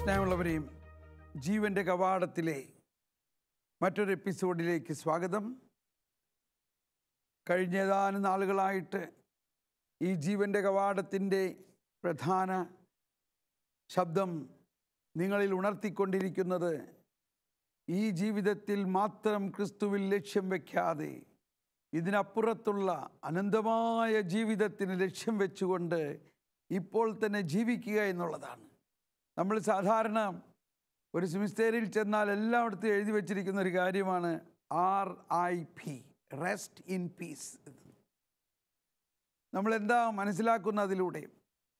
സ്നേഹമുള്ളവരെയും ജീവൻ്റെ കവാടത്തിലെ മറ്റൊരു എപ്പിസോഡിലേക്ക് സ്വാഗതം. കഴിഞ്ഞ ഏതാനും നാളുകളായിട്ട് ഈ ജീവൻ്റെ കവാടത്തിൻ്റെ പ്രധാന ശബ്ദം നിങ്ങളിൽ ഉണർത്തിക്കൊണ്ടിരിക്കുന്നത് ഈ ജീവിതത്തിൽ മാത്രം ക്രിസ്തുവിൽ ലക്ഷ്യം വയ്ക്കാതെ ഇതിനപ്പുറത്തുള്ള അനന്തമായ ജീവിതത്തിന് ലക്ഷ്യം വെച്ചുകൊണ്ട് ഇപ്പോൾ തന്നെ ജീവിക്കുക എന്നുള്ളതാണ്. നമ്മൾ സാധാരണ ഒരു സെമിത്തേരിയിൽ ചെന്നാൽ എല്ലായിടത്തും എഴുതി വച്ചിരിക്കുന്ന ഒരു കാര്യമാണ് RIP, റെസ്റ്റ് ഇൻ പീസ്. നമ്മളെന്താ മനസ്സിലാക്കുന്ന അതിലൂടെ?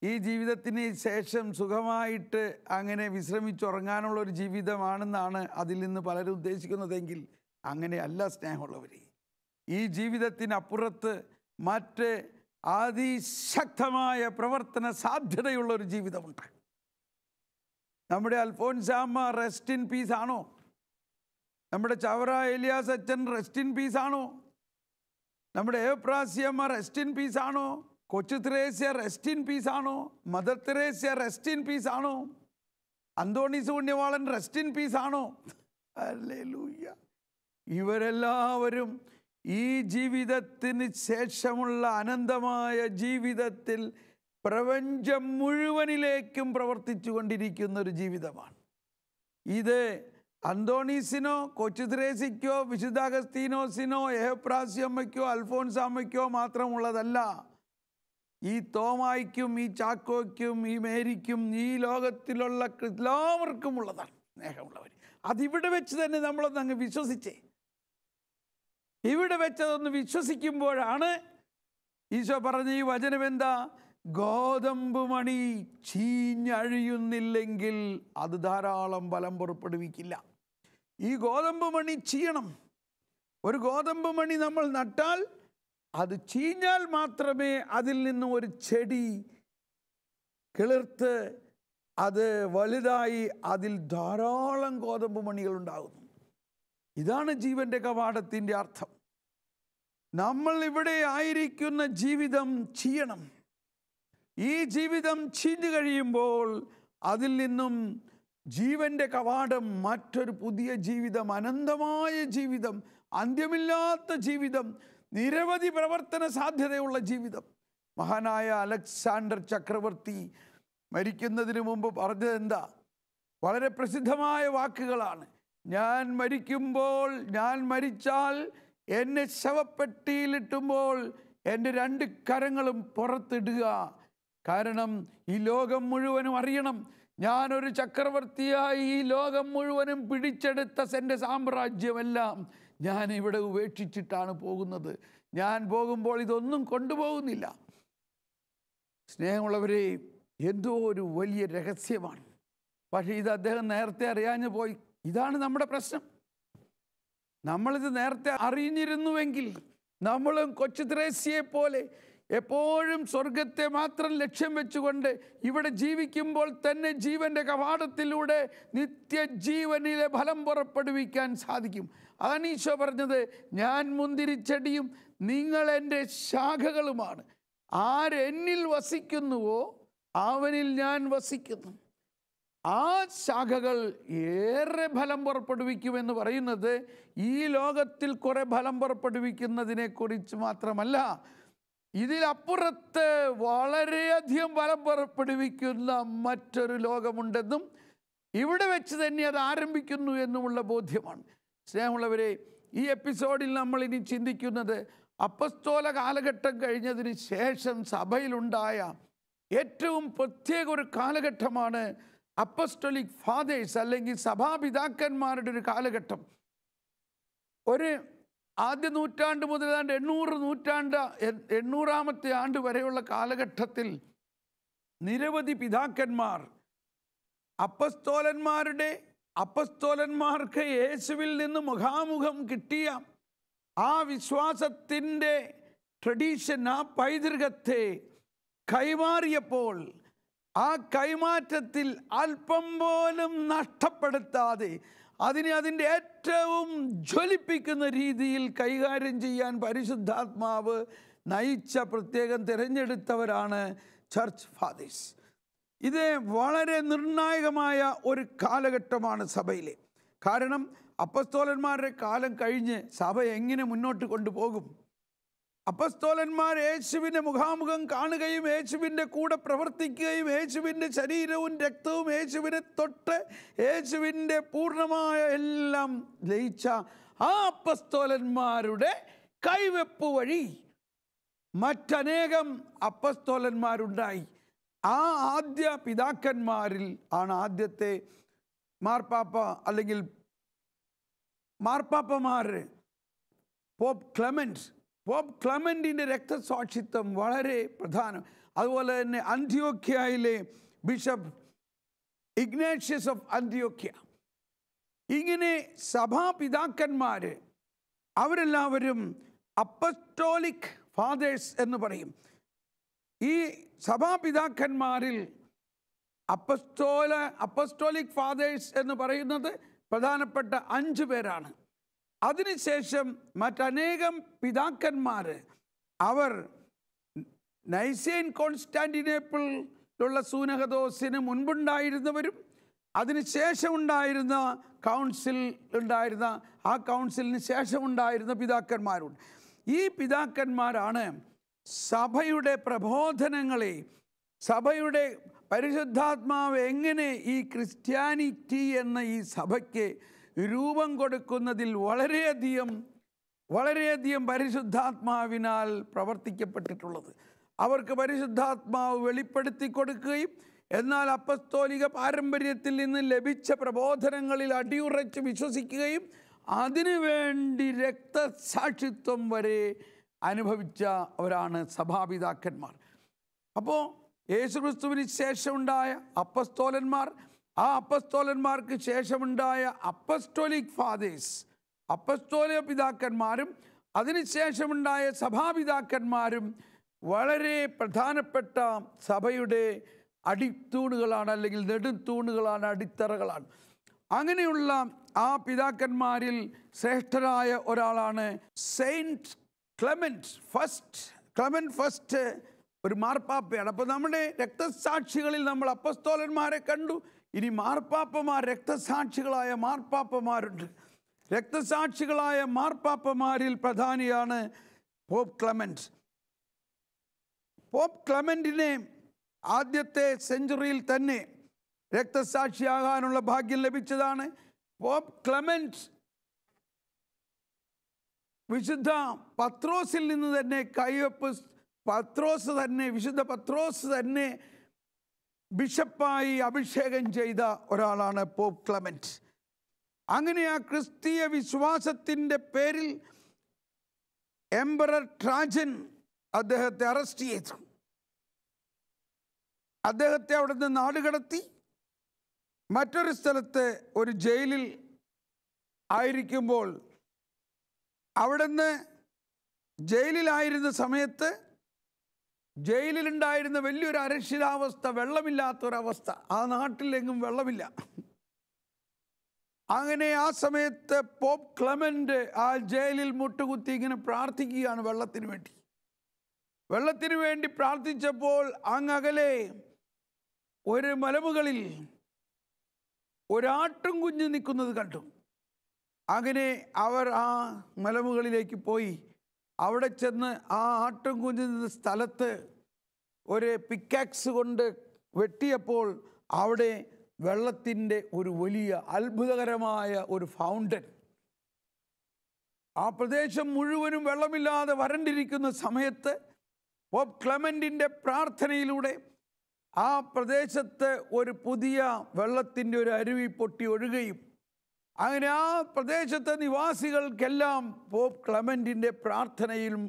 ഈ ജീവിതത്തിന് ശേഷം സുഖമായിട്ട് അങ്ങനെ വിശ്രമിച്ചുറങ്ങാനുള്ള ഒരു ജീവിതമാണെന്നാണ് അതിൽ നിന്ന് പലരും ഉദ്ദേശിക്കുന്നതെങ്കിൽ അങ്ങനെയല്ല സ്നേഹമുള്ളവരെ. ഈ ജീവിതത്തിനപ്പുറത്ത് മറ്റ് അതിശക്തമായ പ്രവർത്തന സാധ്യതയുള്ളൊരു ജീവിതമുണ്ട്. നമ്മുടെ അൽഫോൻസാമ്മ റെസ്റ്റ് ഇൻ പീസ് ആണോ? നമ്മുടെ ചവറ ഏലിയാസ് അച്ഛൻ റെസ്റ്റ് ഇൻ പീസ് ആണോ? നമ്മുടെ ഏപ്രാസിയമ്മ റെസ്റ്റ് ഇൻ പീസ് ആണോ? കൊച്ചു തെരേസ്യ റെസ്റ്റ് ഇൻ പീസ് ആണോ? മദർ തെരേസ്യ റെസ്റ്റ് ഇൻ പീസ് ആണോ? അന്തോണീസ് പുണ്യവാളൻ റെസ്റ്റ് ഇൻ പീസ് ആണോ? ഹല്ലേലൂയ! ഇവരെല്ലാവരും ഈ ജീവിതത്തിന് ശേഷമുള്ള അനന്തമായ ജീവിതത്തിൽ പ്രപഞ്ചം മുഴുവനിലേക്കും പ്രവർത്തിച്ചു കൊണ്ടിരിക്കുന്നൊരു ജീവിതമാണ്. ഇത് അന്തോണീസിനോ കൊച്ചു തെരേസ്യയ്ക്കോ വിശുദ്ധ അഗസ്തീനോസിനോ ഏപ്രാസ്യമ്മയ്ക്കോ അൽഫോൻസാമ്മയ്ക്കോ മാത്രമുള്ളതല്ല. ഈ തോമായ്ക്കും ഈ ചാക്കോയ്ക്കും ഈ മേരിക്കും ഈ ലോകത്തിലുള്ള എല്ലാവർക്കും ഉള്ളതാണ് സ്നേഹമുള്ളവർ. അതിവിടെ വെച്ച് തന്നെ നമ്മളൊന്ന് അങ്ങ് വിശ്വസിച്ചേ. ഇവിടെ വെച്ചതൊന്ന് വിശ്വസിക്കുമ്പോഴാണ് ഈശോ പറഞ്ഞ ഈ വചനം എന്താ? ഗോതമ്പ് മണി ചീഞ്ഞഴിയുന്നില്ലെങ്കിൽ അത് ധാരാളം ഫലം പുറപ്പെടുവിക്കില്ല. ഈ ഗോതമ്പ് മണി ചീയണം. ഒരു ഗോതമ്പ് മണി നമ്മൾ നട്ടാൽ അത് ചീഞ്ഞാൽ മാത്രമേ അതിൽ നിന്നും ഒരു ചെടി കിളിർത്ത് അത് വലുതായി അതിൽ ധാരാളം ഗോതമ്പ് മണികൾ ഉണ്ടാകുന്നു. ഇതാണ് ജീവൻ്റെ കവാടത്തിൻ്റെ അർത്ഥം. നമ്മൾ ഇവിടെ ആയിരിക്കുന്ന ജീവിതം ചീയണം. ഈ ജീവിതം ചീഞ്ഞു കഴിയുമ്പോൾ അതിൽ നിന്നും ജീവൻ്റെ കവാടം, മറ്റൊരു പുതിയ ജീവിതം, അനന്തമായ ജീവിതം, അന്ത്യമില്ലാത്ത ജീവിതം, നിരവധി പ്രവർത്തന സാധ്യതയുള്ള ജീവിതം. മഹാനായ അലക്സാണ്ടർ ചക്രവർത്തി മരിക്കുന്നതിന് മുമ്പ് പറഞ്ഞത് എന്താ? വളരെ പ്രസിദ്ധമായ വാക്കുകളാണ്. ഞാൻ മരിച്ചാൽ എന്നെ ശവപ്പെട്ടിയിലിട്ടുമ്പോൾ എൻ്റെ 2 കരങ്ങളും പുറത്തിടുക. കാരണം ഈ ലോകം മുഴുവനും അറിയണം, ഞാനൊരു ചക്രവർത്തിയായി ഈ ലോകം മുഴുവനും പിടിച്ചെടുത്ത എൻ്റെ സാമ്രാജ്യമെല്ലാം ഞാൻ ഇവിടെ ഉപേക്ഷിച്ചിട്ടാണ് പോകുന്നത്. ഞാൻ പോകുമ്പോൾ ഇതൊന്നും കൊണ്ടുപോകുന്നില്ല. സ്നേഹമുള്ളവരെ, എന്തോ ഒരു വലിയ രഹസ്യമാണ്. പക്ഷേ ഇത് അദ്ദേഹം നേരത്തെ അറിയാഞ്ഞു പോയി. ഇതാണ് നമ്മുടെ പ്രശ്നം. നമ്മളിത് നേരത്തെ അറിഞ്ഞിരുന്നുവെങ്കിൽ നമ്മളും കൊച്ചു തെരേസ്യയെ പോലെ എപ്പോഴും സ്വർഗത്തെ മാത്രം ലക്ഷ്യം വെച്ചുകൊണ്ട് ഇവിടെ ജീവിക്കുമ്പോൾ തന്നെ ജീവൻ്റെ കവാടത്തിലൂടെ നിത്യജീവനിലെ ഫലം പുറപ്പെടുവിക്കാൻ സാധിക്കും. അതാണ് ഈശോ പറഞ്ഞത്, ഞാൻ മുന്തിരിച്ചെടിയും നിങ്ങൾ എൻ്റെ ശാഖകളുമാണ്. ആരെന്നിൽ വസിക്കുന്നുവോ അവനിൽ ഞാൻ വസിക്കുന്നു. ആ ശാഖകൾ ഏറെ ഫലം പുറപ്പെടുവിക്കുമെന്ന് പറയുന്നത് ഈ ലോകത്തിൽ കുറെ ഫലം പുറപ്പെടുവിക്കുന്നതിനെക്കുറിച്ച് മാത്രമല്ല, ഇതിലപ്പുറത്ത് വളരെയധികം ഫലം പുറപ്പെടുവിക്കുന്ന മറ്റൊരു ലോകമുണ്ടെന്നും ഇവിടെ വെച്ച് തന്നെ അത് ആരംഭിക്കുന്നു എന്നുമുള്ള ബോധ്യമാണ്. സ്നേഹമുള്ളവരെ, ഈ എപ്പിസോഡിൽ നമ്മൾ ഇനി ചിന്തിക്കുന്നത് അപ്പസ്തോല കാലഘട്ടം കഴിഞ്ഞതിന് ശേഷം സഭയിലുണ്ടായ ഏറ്റവും പ്രത്യേക ഒരു കാലഘട്ടമാണ് അപ്പസ്റ്റോലിക് ഫാദേഴ്സ്, അല്ലെങ്കിൽ സഭാപിതാക്കന്മാരുടെ ഒരു കാലഘട്ടം. ഒരു ആദ്യ നൂറ്റാണ്ട് മുതൽ 800-ാമത്തെ ആണ്ട് വരെയുള്ള കാലഘട്ടത്തിൽ നിരവധി പിതാക്കന്മാർ അപ്പസ്തോലന്മാർക്ക് യേശുവിൽ നിന്ന് മുഖാമുഖം കിട്ടിയ ആ വിശ്വാസത്തിൻ്റെ ട്രഡീഷൻ, ആ പൈതൃകത്തെ കൈമാറിയപ്പോൾ ആ കൈമാറ്റത്തിൽ അല്പം പോലും നഷ്ടപ്പെടുത്താതെ അതിനെ അതിൻ്റെ ഏറ്റവും ജ്വലിപ്പിക്കുന്ന രീതിയിൽ കൈകാര്യം ചെയ്യാൻ പരിശുദ്ധാത്മാവ് നയിച്ച പ്രത്യേകം തിരഞ്ഞെടുത്തവരാണ് ചർച്ച് ഫാദേഴ്സ്. ഇത് വളരെ നിർണായകമായ ഒരു കാലഘട്ടമാണ് സഭയിലെ. കാരണം അപ്പസ്തോലന്മാരുടെ കാലം കഴിഞ്ഞ് സഭ എങ്ങനെ മുന്നോട്ട് കൊണ്ടുപോകും? അപ്പസ്തോലന്മാർ യേശുവിനെ മുഖാമുഖം കാണുകയും യേശുവിൻ്റെ കൂടെ പ്രവർത്തിക്കുകയും യേശുവിൻ്റെ ശരീരവും രക്തവും യേശുവിനെ തൊട്ട് യേശുവിൻ്റെ പൂർണ്ണമായ എല്ലാം ലയിച്ച ആ അപ്പസ്തോലന്മാരുടെ കൈവെപ്പ് വഴി മറ്റനേകം അപ്പസ്തോലന്മാരുണ്ടായി. ആ ആദ്യ പിതാക്കന്മാരിൽ ആണ് ആദ്യത്തെ മാർപ്പാപ്പ അല്ലെങ്കിൽ മാർപ്പാപ്പമാർ പോപ്പ് ക്ലെമൻറ്റിൻ്റെ രക്തസാക്ഷിത്വം വളരെ പ്രധാനം. അതുപോലെ തന്നെ അന്ത്യോക്യയിലെ ബിഷപ്പ് ഇഗ്നേഷ്യസ് ഓഫ് അന്ത്യോക്യ. ഇങ്ങനെ സഭാപിതാക്കന്മാർ അവരെല്ലാവരും അപ്പസ്റ്റോലിക് ഫാദേഴ്സ് എന്ന് പറയും. ഈ സഭാപിതാക്കന്മാരിൽ അപ്പസ്റ്റോലിക് ഫാദേഴ്സ് എന്ന് പറയുന്നത് പ്രധാനപ്പെട്ട 5 പേരാണ്. അതിനുശേഷം മറ്റനേകം പിതാക്കന്മാർ അവർ നൈസേൻ കോൺസ്റ്റാന്റിനോപ്പിളിലുള്ള സൂനഹദോസിന് മുൻപുണ്ടായിരുന്നവരും അതിനുശേഷം ഉണ്ടായിരുന്ന ആ കൗൺസിലിന് ശേഷം ഉണ്ടായിരുന്ന പിതാക്കന്മാരുണ്ട്. ഈ പിതാക്കന്മാരാണ് സഭയുടെ പ്രബോധനങ്ങളെ, സഭയുടെ പരിശുദ്ധാത്മാവ് എങ്ങനെ ഈ ക്രിസ്ത്യാനിറ്റി എന്ന ഈ സഭയ്ക്ക് രൂപം കൊടുക്കുന്നതിൽ വളരെയധികം പരിശുദ്ധാത്മാവിനാൽ പ്രവർത്തിക്കപ്പെട്ടിട്ടുള്ളത്. അവർക്ക് പരിശുദ്ധാത്മാവ് വെളിപ്പെടുത്തി കൊടുക്കുകയും എന്നാൽ അപ്പസ്തോലിക പാരമ്പര്യത്തിൽ നിന്ന് ലഭിച്ച പ്രബോധനങ്ങളിൽ അടിയുറച്ച് വിശ്വസിക്കുകയും അതിനുവേണ്ടി രക്തസാക്ഷിത്വം വരെ അനുഭവിച്ചവരാണ് സഭാപിതാക്കന്മാർ. അപ്പോൾ യേശുക്രിസ്തുവിന് ശേഷമുണ്ടായ അപ്പസ്തോലന്മാർ, ആ അപ്പസ്തോലന്മാർക്ക് ശേഷമുണ്ടായ അപ്പസ്റ്റോലിക് ഫാദേഴ്സ്, അപ്പസ്തോലിക പിതാക്കന്മാരും അതിനുശേഷമുണ്ടായ സഭാപിതാക്കന്മാരും വളരെ പ്രധാനപ്പെട്ട സഭയുടെ അടിത്തൂണുകളാണ്, അല്ലെങ്കിൽ നെടുത്തൂണുകളാണ്, അടിത്തറകളാണ്. അങ്ങനെയുള്ള ആ പിതാക്കന്മാരിൽ ശ്രേഷ്ഠരായ ഒരാളാണ് സെയിൻറ്റ് ക്ലെമന്റ് ഫസ്റ്റ് ഒരു മാർപ്പാപ്പയാണ്. അപ്പോൾ നമ്മുടെ രക്തസാക്ഷികളിൽ നമ്മൾ അപ്പസ്തോലന്മാരെ കണ്ടു. ഇനി മാർപ്പാപ്പമാർ, രക്തസാക്ഷികളായ മാർപ്പാപ്പമാരുണ്ട്. രക്തസാക്ഷികളായ മാർപ്പാപ്പമാരിൽ പ്രധാനിയാണ് പോപ്പ് ക്ലെമന്റ്. പോപ്പ് ക്ലെമന്റിനെ ആദ്യത്തെ സെഞ്ചുറിയിൽ തന്നെ രക്തസാക്ഷിയാകാനുള്ള ഭാഗ്യം ലഭിച്ചതാണ്. പോപ്പ് ക്ലെമന്റ് വിശുദ്ധ പത്രോസിൽ നിന്ന് തന്നെ കൈവെപ്പ്, വിശുദ്ധ പത്രോസ് തന്നെ ബിഷപ്പായി അഭിഷേകം ചെയ്ത ഒരാളാണ് പോപ്പ് ക്ലെമന്റ്. അങ്ങനെ ആ ക്രിസ്തീയ വിശ്വാസത്തിൻ്റെ പേരിൽ എംപറർ ട്രാജൻ അദ്ദേഹത്തെ അറസ്റ്റ് ചെയ്തു. അദ്ദേഹത്തെ അവിടുന്ന് നാടുകടത്തി മറ്റൊരു സ്ഥലത്ത് ഒരു ജയിലിൽ ആയിരിക്കുമ്പോൾ, അവിടുന്ന് ജയിലിലായിരുന്ന സമയത്ത് ജയിലിലുണ്ടായിരുന്ന വലിയൊരു അരക്ഷിതാവസ്ഥ, വെള്ളമില്ലാത്തൊരവസ്ഥ. ആ നാട്ടിലെങ്ങും വെള്ളമില്ല. അങ്ങനെ ആ സമയത്ത് പോപ്പ് ക്ലെമന്റ് ആ ജയിലിൽ മുട്ടുകുത്തി ഇങ്ങനെ പ്രാർത്ഥിക്കുകയാണ് വെള്ളത്തിന് വേണ്ടി പ്രാർത്ഥിച്ചപ്പോൾ അങ്ങകലെ ഒരു മലമുകളിൽ ഒരാട്ടും കുഞ്ഞ് നിൽക്കുന്നത് കണ്ടു. അങ്ങനെ അവർ ആ മലമുകളിലേക്ക് പോയി. അവിടെ ചെന്ന് ആ ആട്ടും കുഞ്ഞ് നിന്ന സ്ഥലത്ത് ഒരു പിക്കാക്സ് കൊണ്ട് വെട്ടിയപ്പോൾ അവിടെ വെള്ളത്തിൻ്റെ ഒരു വലിയ അത്ഭുതകരമായ ഒരു ഫൗണ്ടൻ. ആ പ്രദേശം മുഴുവനും വെള്ളമില്ലാതെ വരണ്ടിരിക്കുന്ന സമയത്ത് പോപ്പ് ക്ലെമന്റിൻ്റെ പ്രാർത്ഥനയിലൂടെ ആ പ്രദേശത്ത് ഒരു പുതിയ വെള്ളത്തിൻ്റെ ഒരു അരുവി പൊട്ടി ഒഴുകുകയും അങ്ങനെ ആ പ്രദേശത്തെ നിവാസികൾക്കെല്ലാം പോപ്പ് ക്ലെമന്റിൻ്റെ പ്രാർത്ഥനയിലും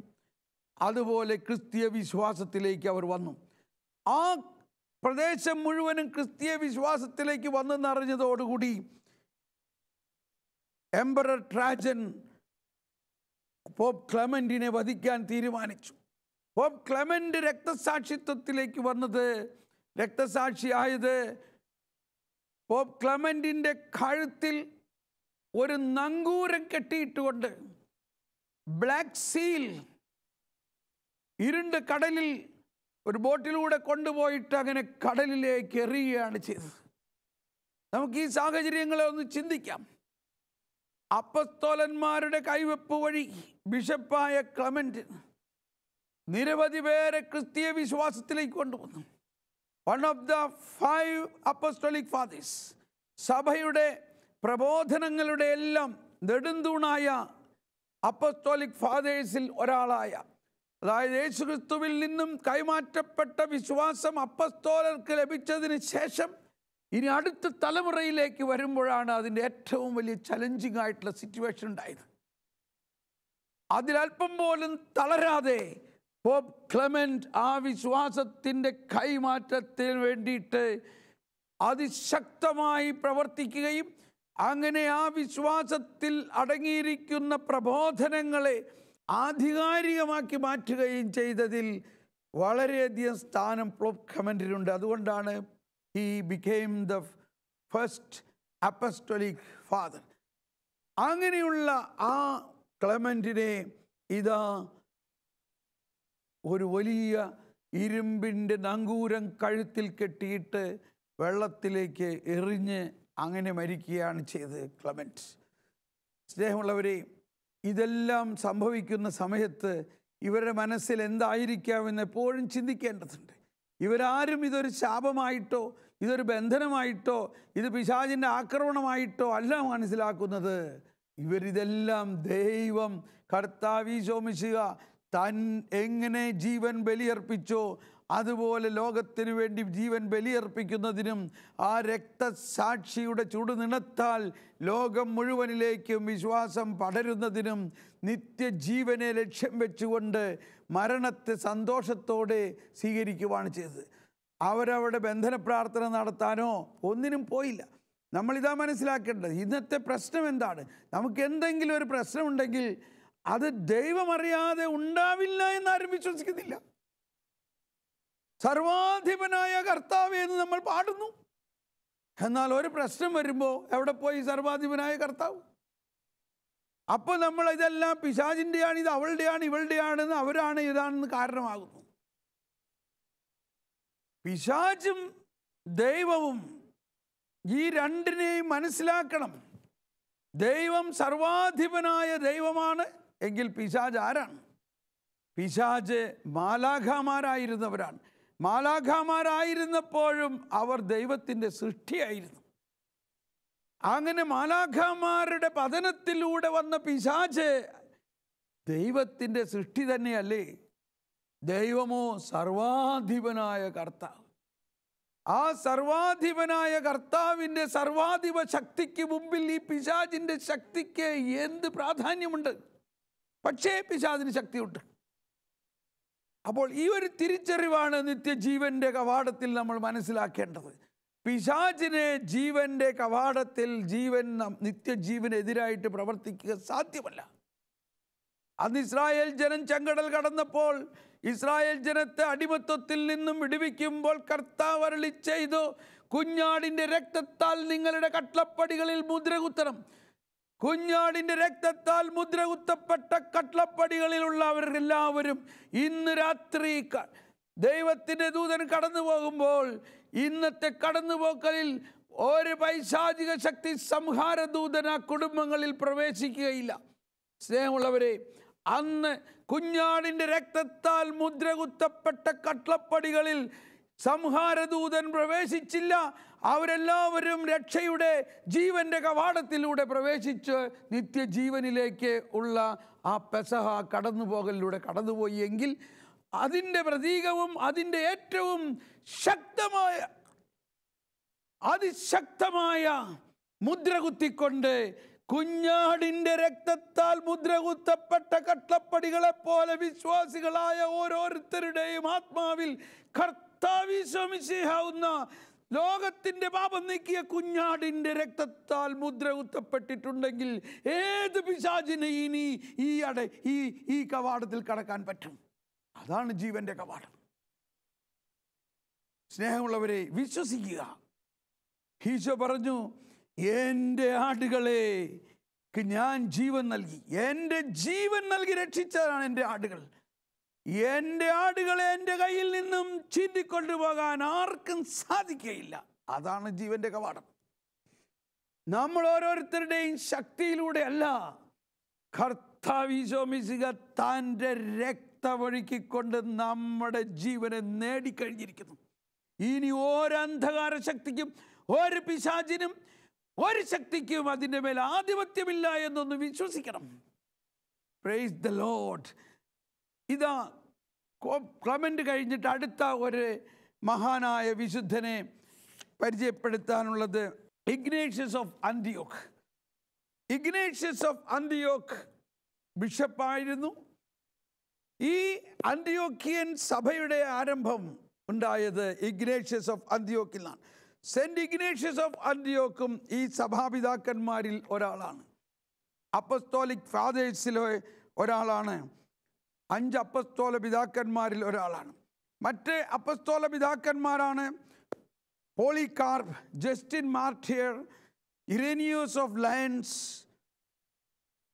അതുപോലെ ക്രിസ്തീയ വിശ്വാസത്തിലേക്ക് അവർ വന്നു. ആ പ്രദേശം മുഴുവനും ക്രിസ്തീയ വിശ്വാസത്തിലേക്ക് വന്നെന്നറിഞ്ഞതോടുകൂടി എംപറർ ട്രാജൻ പോപ്പ് ക്ലെമന്റിനെ വധിക്കാൻ തീരുമാനിച്ചു. പോപ്പ് ക്ലെമന്റ് രക്തസാക്ഷിത്വത്തിലേക്ക് രക്തസാക്ഷിയായത് പോപ്പ് ക്ലെമന്റിൻ്റെ കഴുത്തിൽ ഒരു നങ്കൂരം കെട്ടിയിട്ടുകൊണ്ട് ബ്ലാക്ക് സീൽ, ഇരുണ്ട കടലിൽ ഒരു ബോട്ടിലൂടെ കൊണ്ടുപോയിട്ട് അങ്ങനെ കടലിലേക്ക് എറിയുകയാണ് ചെയ്തത്. നമുക്ക് ഈ സാഹചര്യങ്ങളെ ഒന്ന് ചിന്തിക്കാം. അപ്പസ്തോലന്മാരുടെ കൈവെപ്പ് വഴി ബിഷപ്പായ ക്ലെമന്റ് നിരവധി പേരെ ക്രിസ്തീയ വിശ്വാസത്തിലേക്ക് കൊണ്ടുവന്നു. One of the 5 apostolic fathers, സഭയുടെ പ്രബോധനങ്ങളുടെ എല്ലാം നെടുന്തൂണായ അപ്പസ്തോലിക് ഫാദേഴ്സിൽ ഒരാളായ, അതായത് യേശുക്രിസ്തുവിൽ നിന്നും കൈമാറ്റപ്പെട്ട വിശ്വാസം അപ്പസ്തോലർക്ക് ലഭിച്ചതിന് ശേഷം ഇനി അടുത്ത തലമുറയിലേക്ക് വരുമ്പോഴാണ് അതിൻ്റെ ഏറ്റവും വലിയ ചലഞ്ചിങ് ആയിട്ടുള്ള സിറ്റുവേഷൻ ഉണ്ടായത്. അതിലല്പം പോലും തളരാതെ പോപ്പ് ക്ലെമന്റ് ആ വിശ്വാസത്തിൻ്റെ കൈമാറ്റത്തിന് വേണ്ടിയിട്ട് അതിശക്തമായി പ്രവർത്തിക്കുകയും അങ്ങനെ ആ വിശ്വാസത്തിൽ അടങ്ങിയിരിക്കുന്ന പ്രബോധനങ്ങളെ ആധികാരികമാക്കി മാറ്റുകയും ചെയ്തതിൽ വളരെയധികം സ്ഥാനം പോപ്പ് ക്ലെമന്റിനുണ്ട്. അതുകൊണ്ടാണ് he became the first apostolic father. അങ്ങനെയുള്ള ആ ക്ലെമന്റിനെ ഇതാ ഒരു വലിയ ഇരുമ്പിൻ്റെ നങ്കൂരം കഴുത്തിൽ കെട്ടിയിട്ട് വെള്ളത്തിലേക്ക് എറിഞ്ഞ് അങ്ങനെ മരിക്കുകയാണ് ചെയ്തത് ക്ലെമന്റ്. സ്നേഹമുള്ളവരെ, ഇതെല്ലാം സംഭവിക്കുന്ന സമയത്ത് ഇവരുടെ മനസ്സിൽ എന്തായിരിക്കാമെന്ന് എപ്പോഴും ചിന്തിക്കേണ്ടതുണ്ട്. ഇവരാരും ഇതൊരു ശാപമായിട്ടോ ഇതൊരു ബന്ധനമായിട്ടോ ഇത് പിശാചിൻ്റെ ആക്രമണമായിട്ടോ അല്ല മനസ്സിലാക്കുന്നത്. ഇവരിതെല്ലാം ദൈവം കർത്താവ് ഈശോ മിശിഹ താൻ എങ്ങനെ ജീവൻ ബലിയർപ്പിച്ചോ അതുപോലെ ലോകത്തിനു വേണ്ടി ജീവൻ ബലിയർപ്പിക്കുന്നതിനും ആ രക്തസാക്ഷിയുടെ ചുടുനിണത്താൽ ലോകം മുഴുവനിലേക്കും വിശ്വാസം പടരുന്നതിനും നിത്യജീവനെ ലക്ഷ്യം വെച്ചുകൊണ്ട് മരണത്തെ സന്തോഷത്തോടെ സ്വീകരിക്കുവാണ് ചെയ്തത്. അവരവിടെ ബന്ധന പ്രാർത്ഥന നടത്താനോ ഒന്നിനും പോയില്ല. നമ്മളിതാ മനസ്സിലാക്കേണ്ടത്. ഇന്നത്തെ പ്രശ്നം എന്താണ്? നമുക്ക് എന്തെങ്കിലും ഒരു പ്രശ്നമുണ്ടെങ്കിൽ അത് ദൈവമറിയാതെ ഉണ്ടാവില്ല എന്നാരും വിശ്വസിക്കുന്നില്ല. സർവാധിപനായ കർത്താവ് എന്ന് നമ്മൾ പാടുന്നു. എന്നാൽ ഒരു പ്രശ്നം വരുമ്പോൾ എവിടെ പോയി സർവാധിപനായ കർത്താവ്? അപ്പോൾ നമ്മൾ ഇതെല്ലാം പിശാചിൻ്റെയാണ്, ഇത് അവളുടെയാണ്, ഇവളുടെയാണെന്ന്, അവരാണ് ഇതാണെന്ന് കാരണമാകുന്നു. പിശാചും ദൈവവും ഈ രണ്ടിനെയും മനസ്സിലാക്കണം. ദൈവം സർവാധിപനായ ദൈവമാണ് എങ്കിൽ പിശാച് ആരാണ്? പിശാച് മാലാഖമാരായിരുന്നവരാണ്. മാലാഖമാരായിരുന്നപ്പോഴും അവർ ദൈവത്തിൻ്റെ സൃഷ്ടിയായിരുന്നു. അങ്ങനെ മാലാഖമാരുടെ പതനത്തിലൂടെ വന്ന പിശാച് ദൈവത്തിൻ്റെ സൃഷ്ടി തന്നെയല്ലേ? ദൈവമോ സർവാധിപനായ കർത്താവ്. ആ സർവാധിപനായ കർത്താവിൻ്റെ സർവാധിപ ശക്തിക്ക് മുമ്പിൽ ഈ പിശാചിൻ്റെ ശക്തിക്ക് എന്ത് പ്രാധാന്യമുണ്ട്? പക്ഷേ പിശാചിന് ശക്തിയുണ്ട്. അപ്പോൾ ഈ ഒരു തിരിച്ചറിവാണ് നിത്യജീവൻ്റെ കവാടത്തിൽ നമ്മൾ മനസ്സിലാക്കേണ്ടത്. പിശാചിനെ ജീവൻ്റെ കവാടത്തിൽ നിത്യജീവനെതിരായിട്ട് പ്രവർത്തിക്കുക സാധ്യമല്ല. അന്ന് ഇസ്രായേൽ ജനം ചെങ്കടൽ കടന്നപ്പോൾ ഇസ്രായേൽ ജനത്തെ അടിമത്വത്തിൽ നിന്നും വിടുവിക്കുമ്പോൾ കർത്താവ് അരുളി ചെയ്തു, കുഞ്ഞാടിൻ്റെ രക്തത്താൽ നിങ്ങളുടെ കട്ടളപ്പടികളിൽ മുദ്രകുത്തണം. കുഞ്ഞാടിൻ്റെ രക്തത്താൽ മുദ്രകുത്തപ്പെട്ട കട്ടളപ്പടികളിലുള്ളവരെല്ലാവരും ഇന്ന് രാത്രി ദൈവത്തിൻ്റെ ദൂതൻ കടന്നു പോകുമ്പോൾ ഇന്നത്തെ കടന്നുപോക്കലിൽ ഒരു പൈശാചിക ശക്തി സംഹാരദൂതൻ ആ കുടുംബങ്ങളിൽ പ്രവേശിക്കുകയില്ല. സ്നേഹമുള്ളവരെ, അന്ന് കുഞ്ഞാടിൻ്റെ രക്തത്താൽ മുദ്രകുത്തപ്പെട്ട കട്ടളപ്പടികളിൽ സംഹാരദൂതൻ പ്രവേശിച്ചില്ല. അവരെല്ലാവരും രക്ഷയുടെ ജീവൻ്റെ കവാടത്തിലൂടെ പ്രവേശിച്ച് നിത്യജീവനിലേക്ക് ഉള്ള ആ പെസഹ കടന്നുപോകലിലൂടെ കടന്നുപോയി. എങ്കിൽ അതിൻ്റെ പ്രതീകവും അതിൻ്റെ ഏറ്റവും ശക്തമായ അതിശക്തമായ മുദ്ര കുത്തിക്കൊണ്ട് കുഞ്ഞാടിൻ്റെ രക്തത്താൽ മുദ്രകുത്തപ്പെട്ട കട്ടളപ്പടികളെപ്പോലെ വിശ്വാസികളായ ഓരോരുത്തരുടെയും ആത്മാവിൽ കർത്താവ് ഈശോ മിശിഹാവുന്ന ലോകത്തിൻ്റെ പാപം നീക്കിയ കുഞ്ഞാടിൻ്റെ രക്തത്താൽ മുദ്രകുത്തപ്പെട്ടിട്ടുണ്ടെങ്കിൽ ഏത് പിശാചിന് ഇനി ഈ കവാടത്തിൽ കടക്കാൻ പറ്റും? അതാണ് ജീവൻ്റെ കവാടം. സ്നേഹമുള്ളവരെ, വിശ്വസിക്കുക. ഈശോ പറഞ്ഞു, എൻ്റെ ആടുകളെ ഞാൻ ജീവൻ നൽകി, എൻ്റെ ജീവൻ നൽകി രക്ഷിച്ചതാണ് എൻ്റെ ആടുകൾ. എൻ്റെ ആടുകളെ എൻ്റെ കയ്യിൽ നിന്നും ചീന്തിക്കൊണ്ടുപോകാൻ ആർക്കും സാധിക്കുകയില്ല. അതാണ് ജീവന്റെ കവാടം. നമ്മൾ ഓരോരുത്തരുടെയും ശക്തിയിലൂടെ അല്ല, കർത്താവ് ഈശോ മിശിഹ തൻ്റെ രക്തമൊഴുക്കിക്കൊണ്ട് നമ്മുടെ ജീവനെ നേടിക്കഴിഞ്ഞിരിക്കുന്നു. ഇനി ഒരന്ധകാര ശക്തിക്കും ഒരു പിശാചിനും ഒരു ശക്തിക്കും അതിൻ്റെ മേൽ ആധിപത്യമില്ല എന്നൊന്ന് വിശ്വസിക്കണം. Praise the Lord. ഇതാ ക്ലെമന്റ് കഴിഞ്ഞിട്ട് അടുത്ത ഒരു മഹാനായ വിശുദ്ധനെ പരിചയപ്പെടുത്താനുള്ളത് ഇഗ്നേഷ്യസ് ഓഫ് അന്തിയോക്ക്. Ignatius of അന്തിയോക്ക് ബിഷപ്പായിരുന്നു. ഈ അന്തിയോക്യൻ സഭയുടെ ആരംഭം ഉണ്ടായത് Ignatius of അന്തിയോക്കിലാണ്. Saint Ignatius of അന്തിയോക്കും ഈ സഭാപിതാക്കന്മാരിൽ ഒരാളാണ്. അപ്പസ്തോലിക് ഫാദേഴ്സിലെ ഒരാളാണ്. 5 അപ്പസ്തോല പിതാക്കന്മാരിൽ ഒരാളാണ്. മറ്റ് അപ്പസ്തോല പിതാക്കന്മാരാണ് Polycarp, Justin Martyr, Irenaeus of Lyons,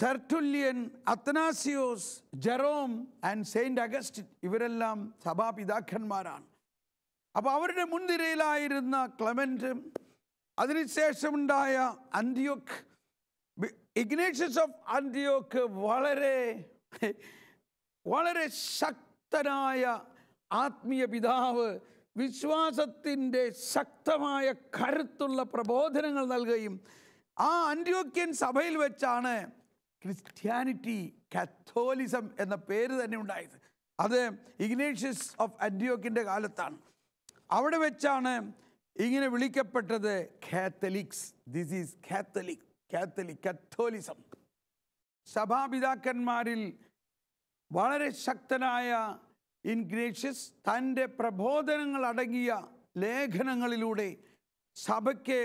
Tertullian, Athanasius, Jerome and saint Augustine. ഇവരെല്ലാം സഭാപിതാക്കന്മാരാണ്. അപ്പോൾ അവരുടെ മുൻനിരയിലായിരുന്ന ക്ലെമന്റ്, അതിനുശേഷമുണ്ടായ അന്തിയോക്ക്. ഇഗ്നേഷ്യസ് ഓഫ് അന്തിയോക്ക് വളരെ ശക്തനായ ആത്മീയ പിതാവ്, വിശ്വാസത്തിൻ്റെ ശക്തമായ കരുത്തുള്ള പ്രബോധനങ്ങൾ നൽകുകയും ആ അന്ത്യോക്യൻ സഭയിൽ വെച്ചാണ് ക്രിസ്ത്യാനിറ്റി, കാത്തോലിസം എന്ന പേര് തന്നെ ഉണ്ടായത്. അത് ഇഗ്നേഷ്യസ് ഓഫ് അന്ത്യോക്കിൻ്റെ കാലത്താണ്. അവിടെ വെച്ചാണ് ഇങ്ങനെ വിളിക്കപ്പെട്ടത് കാത്തലിക്സ്. This is Catholicism. സഭാപിതാക്കന്മാരിൽ വളരെ ശക്തനായ ഇഗ്നേഷ്യസ് തൻ്റെ പ്രബോധനങ്ങൾ അടങ്ങിയ ലേഖനങ്ങളിലൂടെ സഭയ്ക്ക്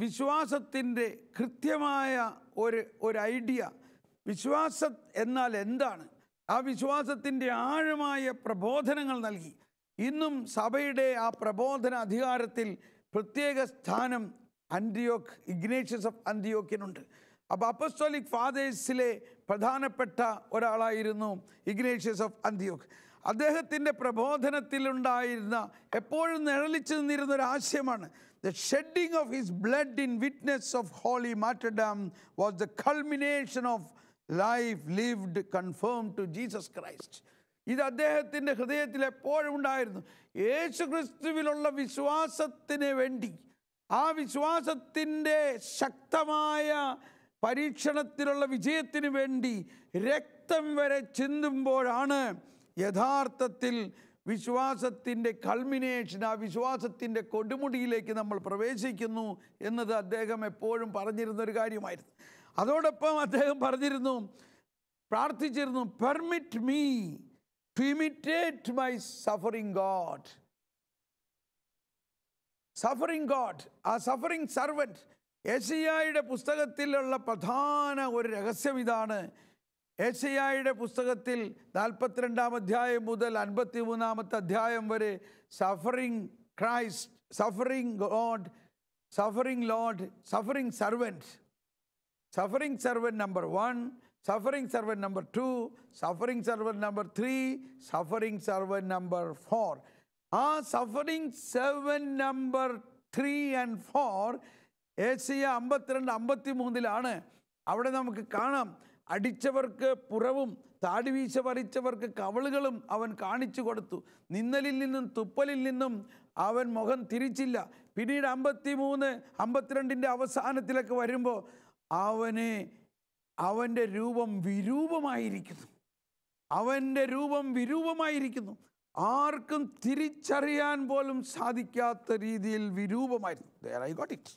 വിശ്വാസത്തിൻ്റെ കൃത്യമായ ഒരു ഐഡിയ, വിശ്വാസം എന്നാൽ എന്താണ്, ആ വിശ്വാസത്തിൻ്റെ ആഴമായ പ്രബോധനങ്ങൾ നൽകി. ഇന്നും സഭയുടെ ആ പ്രബോധന അധികാരത്തിൽ പ്രത്യേക സ്ഥാനം ഇഗ്നേഷ്യസ് ഓഫ് അന്തിയോക്കിനുണ്ട്. അപ്പോൾ അപ്പസ്തോലിക് ഫാദേഴ്സിലെ പ്രധാനപ്പെട്ട ഒരാളായിരുന്നു ഇഗ്നേഷ്യസ് ഓഫ് അന്തിയോക്ക്. അദ്ദേഹത്തിൻ്റെ പ്രബോധനത്തിലുണ്ടായിരുന്ന എപ്പോഴും നിഴലിച്ചു നിന്നിരുന്ന ഒരു ആശയമാണ് the shedding of his blood in witness of holy martyrdom was the culmination of life lived conformed to Jesus Christ. ഇത് അദ്ദേഹത്തിൻ്റെ ഹൃദയത്തിൽ എപ്പോഴും ഉണ്ടായിരുന്നു. യേശു ക്രിസ്തുവിലുള്ള വിശ്വാസത്തിന് വേണ്ടി, ആ വിശ്വാസത്തിൻ്റെ ശക്തമായ പരീക്ഷണത്തിലുള്ള വിജയത്തിന് വേണ്ടി രക്തം വരെ ചിന്തുമ്പോഴാണ് യഥാർത്ഥത്തിൽ വിശ്വാസത്തിൻ്റെ കൾമിനേഷൻ, ആ വിശ്വാസത്തിൻ്റെ കൊടുമുടിയിലേക്ക് നമ്മൾ പ്രവേശിക്കുന്നു എന്നത് അദ്ദേഹം എപ്പോഴും പറഞ്ഞിരുന്നൊരു കാര്യമായിരുന്നു. അതോടൊപ്പം അദ്ദേഹം പ്രാർത്ഥിച്ചിരുന്നു, permit me to imitate my suffering God. ആ സഫറിംഗ് സർവൻറ്റ്. യെശയ്യായുടെ പുസ്തകത്തിലുള്ള പ്രധാന ഒരു രഹസ്യം ഇതാണ്. യെശയ്യായുടെ പുസ്തകത്തിൽ 42-ാം അധ്യായം മുതൽ 53-ാമത്തെ അധ്യായം വരെ suffering Christ, suffering God, suffering Lord, suffering servant, suffering servant number 1, suffering servant number 2, suffering servant number 3, suffering servant number 4. ആ സഫറിംഗ് സർവൻറ്റ് നമ്പർ 3 and 4 യെശയ്യാ 52-53 അവിടെ നമുക്ക് കാണാം. അടിച്ചവർക്ക് പുറവും താടി വീശ പറിച്ചവർക്ക് കവളുകളും അവൻ കാണിച്ചു കൊടുത്തു. നിന്നലിൽ നിന്നും തുപ്പലിൽ നിന്നും അവൻ മുഖം തിരിച്ചില്ല. പിന്നീട് 53-52 അവസാനത്തിലൊക്കെ വരുമ്പോൾ അവൻ്റെ രൂപം വിരൂപമായിരിക്കുന്നു. ആർക്കും തിരിച്ചറിയാൻ പോലും സാധിക്കാത്ത രീതിയിൽ വിരൂപമായിരുന്നു. There I got it.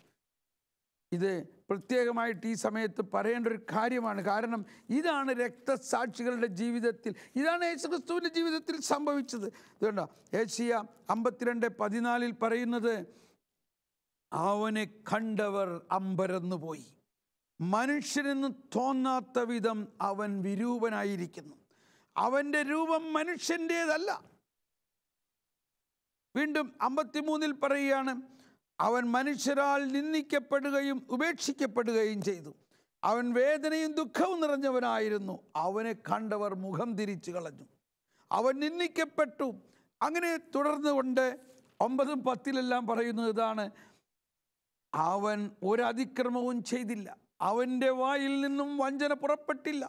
ഇത് പ്രത്യേകമായിട്ട് ഈ സമയത്ത് പറയേണ്ട ഒരു കാര്യമാണ്. കാരണം ഇതാണ് രക്തസാക്ഷികളുടെ ജീവിതത്തിൽ, ഇതാണ് യേശുക്രിസ്തുവിൻ്റെ ജീവിതത്തിൽ സംഭവിച്ചത്. ഇതുകൊണ്ടോ യെശയ്യാ 52:14 പറയുന്നത്, അവനെ കണ്ടവർ അമ്പരന്നു പോയി, മനുഷ്യനെന്ന് തോന്നാത്ത വിധം അവൻ വിരൂപനായിരിക്കുന്നു. അവൻ്റെ രൂപം മനുഷ്യൻ്റേതല്ല. വീണ്ടും 53 പറയുകയാണ്, അവൻ മനുഷ്യരാൽ നിന്ദിക്കപ്പെടുകയും ഉപേക്ഷിക്കപ്പെടുകയും ചെയ്തു. അവൻ വേദനയും ദുഃഖവും നിറഞ്ഞവനായിരുന്നു. അവനെ കണ്ടവർ മുഖം തിരിച്ചു കളഞ്ഞു. അവൻ നിന്ദിക്കപ്പെട്ടു. അങ്ങനെ തുടർന്നുകൊണ്ട് 9, 10 പറയുന്നത് ഇതാണ്: അവൻ ഒരതിക്രമവും ചെയ്തില്ല, അവൻ്റെ വായിൽ നിന്നും വഞ്ചന പുറപ്പെട്ടില്ല,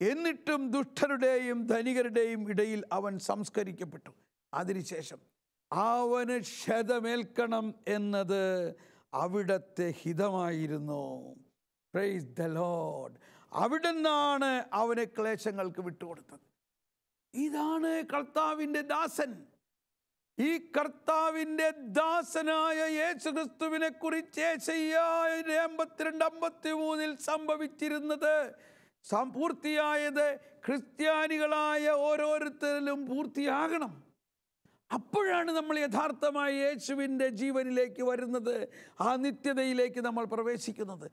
എന്നിട്ടും ദുഷ്ടരുടെയും ധനികരുടെയും ഇടയിൽ അവൻ സംസ്കരിക്കപ്പെട്ടു. അതിനുശേഷം അവന് ക്ഷതമേൽക്കണം എന്നത് അവിടുത്തെ ഹിതമായിരുന്നു. Praise the Lord. അവിടുന്നാണ് അവനെ ക്ലേശങ്ങൾക്ക് വിട്ടുകൊടുത്തത്. ഇതാണ് കർത്താവിൻ്റെ ദാസൻ. ഈ കർത്താവിൻ്റെ ദാസനായ യേശുക്രിസ്തുവിനെ കുറിച്ച് യെശയ്യാ 52:53 സംഭവിച്ചിരുന്നത് പൂർത്തിയായത് ക്രിസ്ത്യാനികളായ ഓരോരുത്തരിലും പൂർത്തിയാകണം. അപ്പോഴാണ് നമ്മൾ യഥാർത്ഥമായി യേശുവിൻ്റെ ജീവനിലേക്ക് വരുന്നത്, ആ നിത്യതയിലേക്ക് നമ്മൾ പ്രവേശിക്കുന്നത്.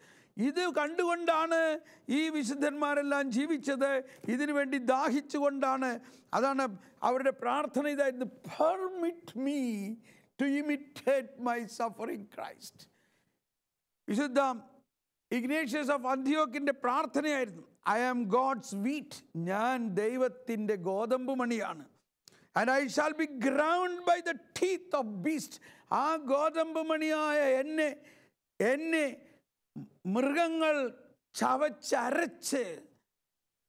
ഇത് കണ്ടുകൊണ്ടാണ് ഈ വിശുദ്ധന്മാരെല്ലാം ജീവിച്ചത്. ഇതിനു വേണ്ടി ദാഹിച്ചുകൊണ്ടാണ്. അതാണ് അവരുടെ പ്രാർത്ഥന ഇതായിരുന്നു: permit me to imitate my suffering Christ. വിശുദ്ധ ഇഗ്നേഷ്യസ് ഓഫ് അന്ത്യോക്കിൻ്റെ പ്രാർത്ഥനയായിരുന്നു: ഐ ആം ഗോഡ്സ് വീറ്റ്, ഞാൻ ദൈവത്തിൻ്റെ ഗോതമ്പ് മണിയാണ്. And I shall be ground by the teeth of beast. ആ ഗോതമ്പ് മണിയായ എന്നെ മൃഗങ്ങൾ ചവച്ചരച്ച്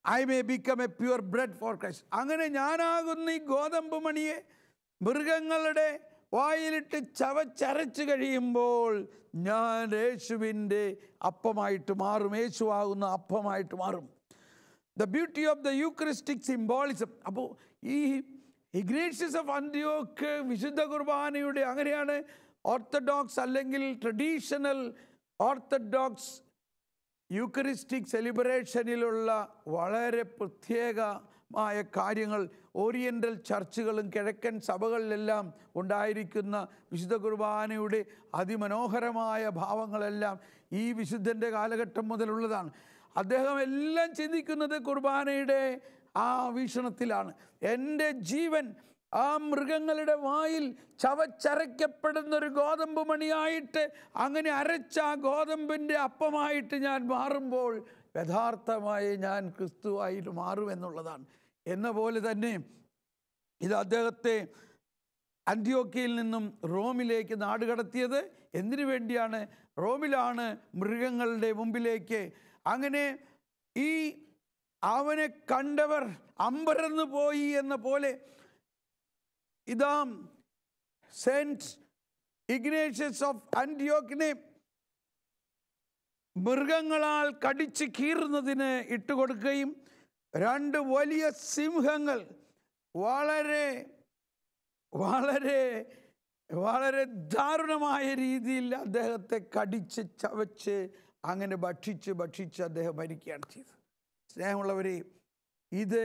I may become a pure bread for Christ. അങ്ങനെ ഞാനാകുന്ന ഈ ഗോതമ്പ് മണിയെ മൃഗങ്ങളുടെ വായിലിട്ട് ചവച്ചരച്ച് കഴിയുമ്പോൾ ഞാൻ യേശുവിൻ്റെ അപ്പമായിട്ട് മാറും, യേശുവാകുന്ന അപ്പമായിട്ട് മാറും. The beauty of the Eucharistic symbolism. അപ്പോൾ ഈ ഇഗ്നേഷ്യസ് ഓഫ് അന്ത്യോക്ക് വിശുദ്ധ കുർബാനയുടെ, അങ്ങനെയാണ് ഓർത്തഡോക്സ് അല്ലെങ്കിൽ ട്രഡീഷണൽ ഓർത്തഡോക്സ് യൂക്കറിസ്റ്റിക് സെലിബ്രേഷനിലുള്ള വളരെ പ്രത്യേകമായ കാര്യങ്ങൾ ഓറിയൻ്റൽ ചർച്ചുകളും കിഴക്കൻ സഭകളിലെല്ലാം ഉണ്ടായിരിക്കുന്ന വിശുദ്ധ കുർബാനയുടെ അതിമനോഹരമായ ഭാവങ്ങളെല്ലാം ഈ വിശുദ്ധൻ്റെ കാലഘട്ടം മുതലുള്ളതാണ്. അദ്ദേഹം എല്ലാം ചിന്തിക്കുന്നത് കുർബാനയുടെ ആ വീക്ഷണത്തിലാണ്. എൻ്റെ ജീവൻ ആ മൃഗങ്ങളുടെ വായിൽ ചവച്ചരയ്ക്കപ്പെടുന്നൊരു ഗോതമ്പ് മണിയായിട്ട്, അങ്ങനെ അരച്ച ആ ഗോതമ്പിൻ്റെ അപ്പമായിട്ട് ഞാൻ മാറുമ്പോൾ യഥാർത്ഥമായി ഞാൻ ക്രിസ്തുവായിട്ട് മാറുമെന്നുള്ളതാണ്. എന്ന പോലെ തന്നെ ഇത് അദ്ദേഹത്തെ അന്ത്യോക്യയിൽ നിന്നും റോമിലേക്ക് നാടുകടത്തിയത് എന്തിനു വേണ്ടിയാണ്? റോമിലാണ് മൃഗങ്ങളുടെ മുമ്പിലേക്ക്. അങ്ങനെ ഈ അവനെ കണ്ടവർ അമ്പരന്ന് പോയി എന്ന പോലെ ഇതാ സെന്റ് ഇഗ്നേഷ്യസ് ഓഫ് അന്ത്യോക്കിനെ മൃഗങ്ങളാൽ കടിച്ച് കീറുന്നതിന് ഇട്ടുകൊടുക്കുകയും 2 വലിയ സിംഹങ്ങൾ വളരെ വളരെ വളരെ ദാരുണമായ രീതിയിൽ അദ്ദേഹത്തെ കടിച്ച് ചവച്ച് അങ്ങനെ ഭക്ഷിച്ച് അദ്ദേഹം മരിക്കുകയാണ് ചെയ്തത്. സ്നേഹമുള്ളവരെ, ഇത്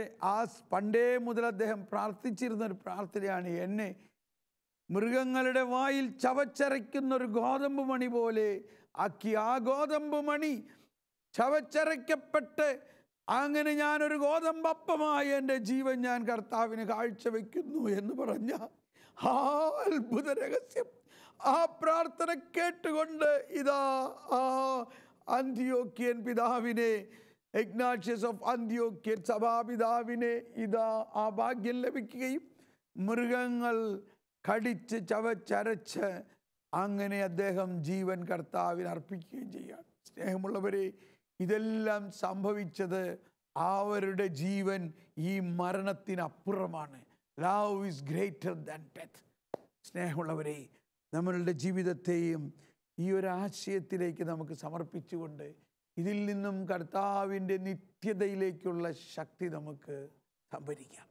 പണ്ടേ മുതൽ അദ്ദേഹം പ്രാർത്ഥിച്ചിരുന്നൊരു പ്രാർത്ഥനയാണ്. എന്നെ മൃഗങ്ങളുടെ വായിൽ ചവച്ചരയ്ക്കുന്നൊരു ഗോതമ്പ് മണി പോലെ ആക്കി, ആ ഗോതമ്പ് മണി ചവച്ചരയ്ക്കപ്പെട്ട് അങ്ങനെ ഞാനൊരു ഗോതമ്പപ്പമായി എൻ്റെ ജീവൻ ഞാൻ കർത്താവിന് കാഴ്ചവെക്കുന്നു എന്ന് പറഞ്ഞ ആ അത്ഭുത രഹസ്യം, ആ പ്രാർത്ഥന കേട്ടുകൊണ്ട് ഇതാ ആ അന്ത്യോക്യൻ പിതാവിനെ, ഇഗ്നാഷ്യസ് ഓഫ് അന്ത്യോക്യൻ സഭാപിതാവിനെ ഇതാ ആ ഭാഗ്യം ലഭിക്കുകയും മൃഗങ്ങൾ കടിച്ച് ചവച്ചരച്ച് അങ്ങനെ അദ്ദേഹം ജീവൻ കർത്താവിന് അർപ്പിക്കുകയും ചെയ്യുകയാണ്. സ്നേഹമുള്ളവരെ, ഇതെല്ലാം സംഭവിച്ചത് അവരുടെ ജീവൻ ഈ മരണത്തിനപ്പുറമാണ്. Love is greater than death. സ്നേഹമുള്ളവരെ, നമ്മളുടെ ജീവിതത്തെയും ഈ ഒരു ആശയത്തിലേക്ക് നമുക്ക് സമർപ്പിച്ചുകൊണ്ട് ഇതിൽ നിന്നും കർത്താവിൻ്റെ നിത്യതയിലേക്കുള്ള ശക്തി നമുക്ക് സംഭരിക്കാം.